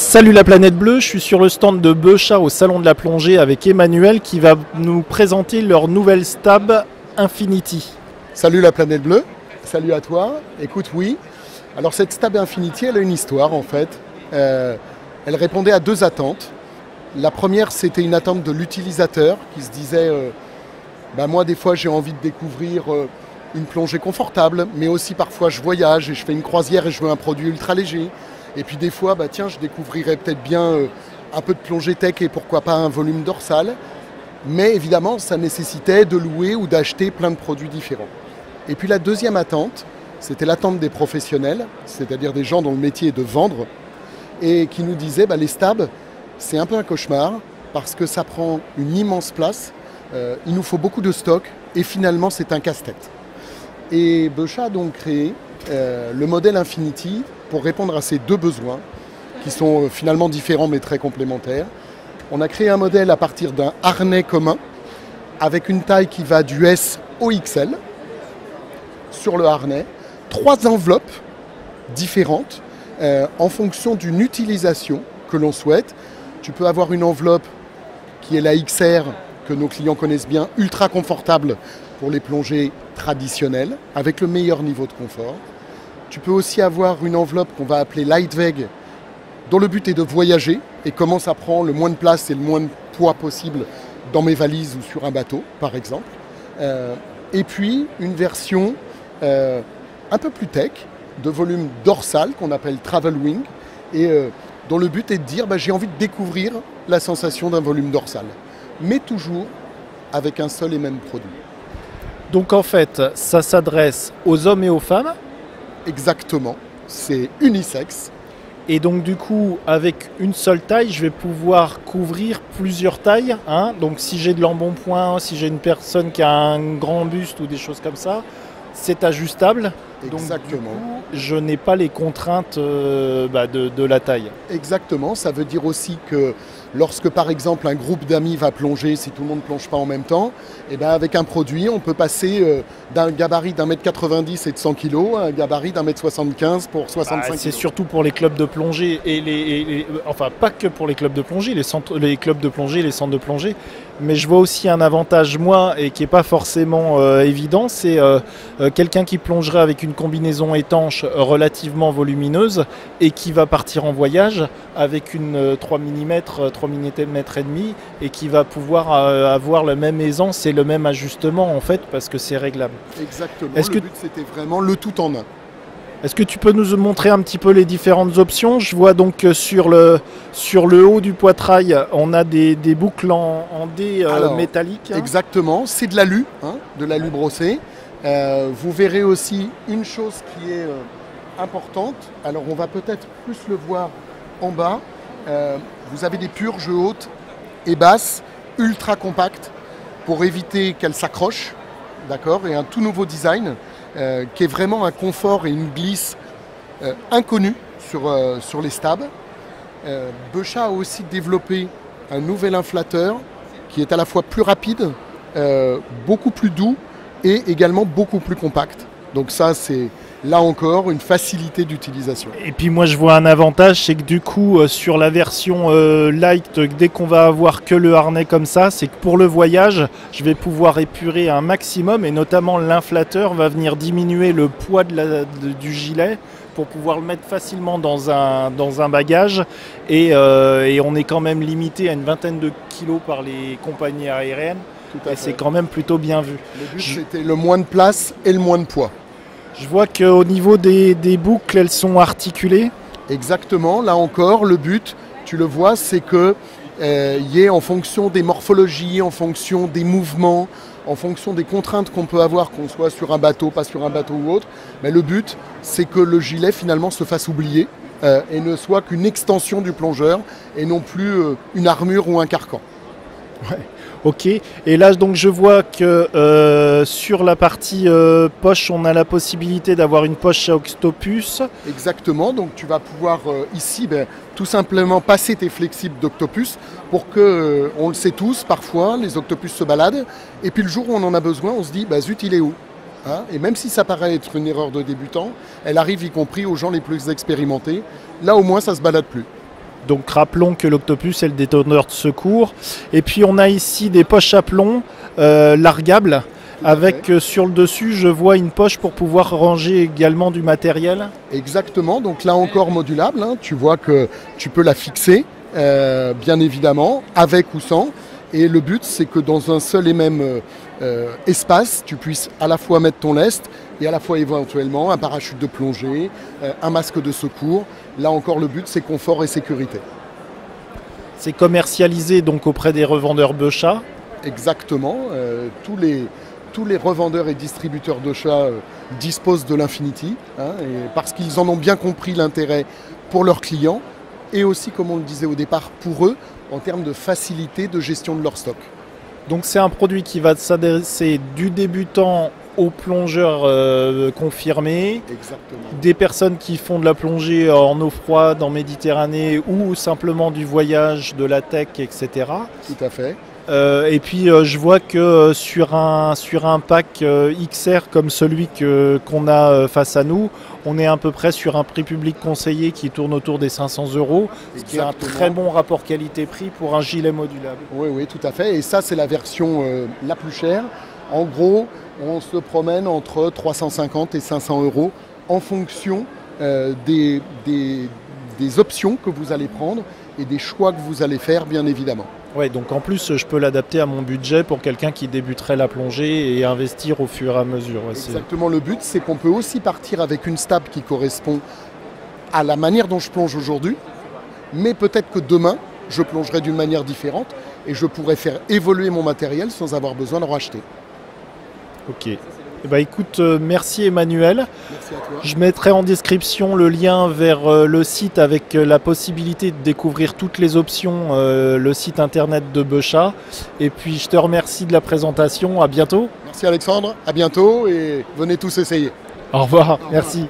Salut la planète bleue, je suis sur le stand de Beuchat au salon de la plongée avec Emmanuel qui va nous présenter leur nouvelle stab Infinity. Salut la planète bleue, salut à toi. Écoute, oui, alors cette stab Infinity, elle a une histoire en fait. Elle répondait à deux attentes. La première, c'était une attente de l'utilisateur qui se disait moi des fois j'ai envie de découvrir une plongée confortable, mais aussi parfois je voyage et je fais une croisière et je veux un produit ultra léger. Et puis des fois, je découvrirais peut-être bien un peu de plongée tech et pourquoi pas un volume dorsal. Mais évidemment, ça nécessitait de louer ou d'acheter plein de produits différents. Et puis la deuxième attente, c'était l'attente des professionnels, c'est-à-dire des gens dont le métier est de vendre, et qui nous disaient les stabs, c'est un peu un cauchemar parce que ça prend une immense place, il nous faut beaucoup de stock et finalement c'est un casse-tête. Et Beuchat a donc créé le modèle Infinity pour répondre à ces deux besoins qui sont finalement différents mais très complémentaires. On a créé un modèle à partir d'un harnais commun avec une taille qui va du S au XL sur le harnais, 3 enveloppes différentes en fonction d'une utilisation que l'on souhaite. Tu peux avoir une enveloppe qui est la XR que nos clients connaissent bien, ultra confortable pour les plongées traditionnelles avec le meilleur niveau de confort. Tu peux aussi avoir une enveloppe qu'on va appeler Lightweg, dont le but est de voyager et comment ça prend le moins de place et le moins de poids possible dans mes valises ou sur un bateau, par exemple. Et puis une version un peu plus tech, de volume dorsal, qu'on appelle Travel Wing, et dont le but est de dire j'ai envie de découvrir la sensation d'un volume dorsal, mais toujours avec un seul et même produit. Donc en fait, ça s'adresse aux hommes et aux femmes. Exactement, c'est unisexe. Et donc du coup, avec une seule taille, je vais pouvoir couvrir plusieurs tailles. Donc si j'ai de l'embonpoint, si j'ai une personne qui a un grand buste ou des choses comme ça, c'est ajustable. Exactement. Donc du coup, je n'ai pas les contraintes de la taille. Exactement, ça veut dire aussi que lorsque par exemple un groupe d'amis va plonger, si tout le monde ne plonge pas en même temps, avec un produit, on peut passer d'un gabarit d'1,90 m et de 100 kg à un gabarit d'1,75 m pour 65 kg. C'est surtout pour les clubs de plongée, enfin pas que pour les clubs de plongée, les clubs de plongée, les centres de plongée, mais je vois aussi un avantage moi et qui n'est pas forcément évident, c'est quelqu'un qui plongerait avec une combinaison étanche relativement volumineuse et qui va partir en voyage avec une 3 mm, 3 mm et demi et qui va pouvoir avoir la même aisance et le même ajustement en fait parce que c'est réglable. Exactement, le but c'était vraiment le tout en un. Est-ce que tu peux nous montrer un petit peu les différentes options? Je vois donc sur le haut du poitrail, on a des boucles en D métallique. Exactement, c'est de l'alu, de l'alu brossé. Vous verrez aussi une chose qui est importante. Alors on va peut-être plus le voir en bas. Vous avez des purges hautes et basses, ultra compactes, pour éviter qu'elles s'accrochent, d'accord, et un tout nouveau design qui est vraiment un confort et une glisse inconnue sur les stabs. Beuchat a aussi développé un nouvel inflateur qui est à la fois plus rapide, beaucoup plus doux et également beaucoup plus compact. Donc ça, c'est là encore une facilité d'utilisation. Et puis moi je vois un avantage, c'est que du coup sur la version light, dès qu'on va avoir que le harnais comme ça, c'est que pour le voyage, je vais pouvoir épurer un maximum et notamment l'inflateur va venir diminuer le poids du gilet pour pouvoir le mettre facilement dans un bagage et on est quand même limité à une vingtaine de kilos par les compagnies aériennes et c'est quand même plutôt bien vu. Le but c'était le moins de place et le moins de poids. Je vois qu'au niveau des boucles, elles sont articulées. Exactement, là encore, le but, tu le vois, c'est qu'il y ait en fonction des morphologies, en fonction des mouvements, en fonction des contraintes qu'on peut avoir, qu'on soit sur un bateau, pas sur un bateau ou autre, mais le but, c'est que le gilet finalement se fasse oublier et ne soit qu'une extension du plongeur et non plus une armure ou un carcan. Ouais. Ok, et là donc je vois que sur la partie poche, on a la possibilité d'avoir une poche à Octopus. Exactement, donc tu vas pouvoir ici tout simplement passer tes flexibles d'Octopus pour que, on le sait tous, parfois les Octopus se baladent et puis le jour où on en a besoin, on se dit zut, il est où ? Et même si ça paraît être une erreur de débutant, elle arrive y compris aux gens les plus expérimentés. Là au moins ça ne se balade plus. Donc rappelons que l'Octopus est le détonneur de secours. Et puis on a ici des poches à plomb largables. Avec sur le dessus, je vois une poche pour pouvoir ranger également du matériel. Exactement, donc là encore modulable, hein. Tu vois que tu peux la fixer, bien évidemment, avec ou sans. Et le but, c'est que dans un seul et même espace, tu puisses à la fois mettre ton lest et à la fois éventuellement un parachute de plongée, un masque de secours. Là encore, le but, c'est confort et sécurité. C'est commercialisé donc auprès des revendeurs Beuchat. Exactement, tous les revendeurs et distributeurs de chats disposent de l'Infinity, hein, et parce qu'ils en ont bien compris l'intérêt pour leurs clients et aussi, comme on le disait au départ, pour eux, en termes de facilité de gestion de leur stock. Donc c'est un produit qui va s'adresser du débutant aux plongeurs confirmés, Exactement. des personnes qui font de la plongée en eau froide, en Méditerranée ou simplement du voyage, de la tech, etc. Tout à fait. Et puis je vois que sur un pack XR comme celui qu'on a face à nous, on est à peu près sur un prix public conseillé qui tourne autour des 500 €, ce qui est un très bon rapport qualité-prix pour un gilet modulable. Oui, tout à fait. Et ça, c'est la version la plus chère. En gros, on se promène entre 350 et 500 € en fonction des options que vous allez prendre et des choix que vous allez faire, bien évidemment. Ouais, donc en plus, je peux l'adapter à mon budget pour quelqu'un qui débuterait la plongée et investir au fur et à mesure. Ouais, exactement, le but, c'est qu'on peut aussi partir avec une stab qui correspond à la manière dont je plonge aujourd'hui, mais peut-être que demain, je plongerai d'une manière différente et je pourrais faire évoluer mon matériel sans avoir besoin de racheter. Ok. Eh ben, écoute, merci Emmanuel. Merci à toi. Je mettrai en description le lien vers le site avec la possibilité de découvrir toutes les options, le site internet de Beuchat. Et puis je te remercie de la présentation. À bientôt. Merci Alexandre, à bientôt et venez tous essayer. Au revoir. Merci.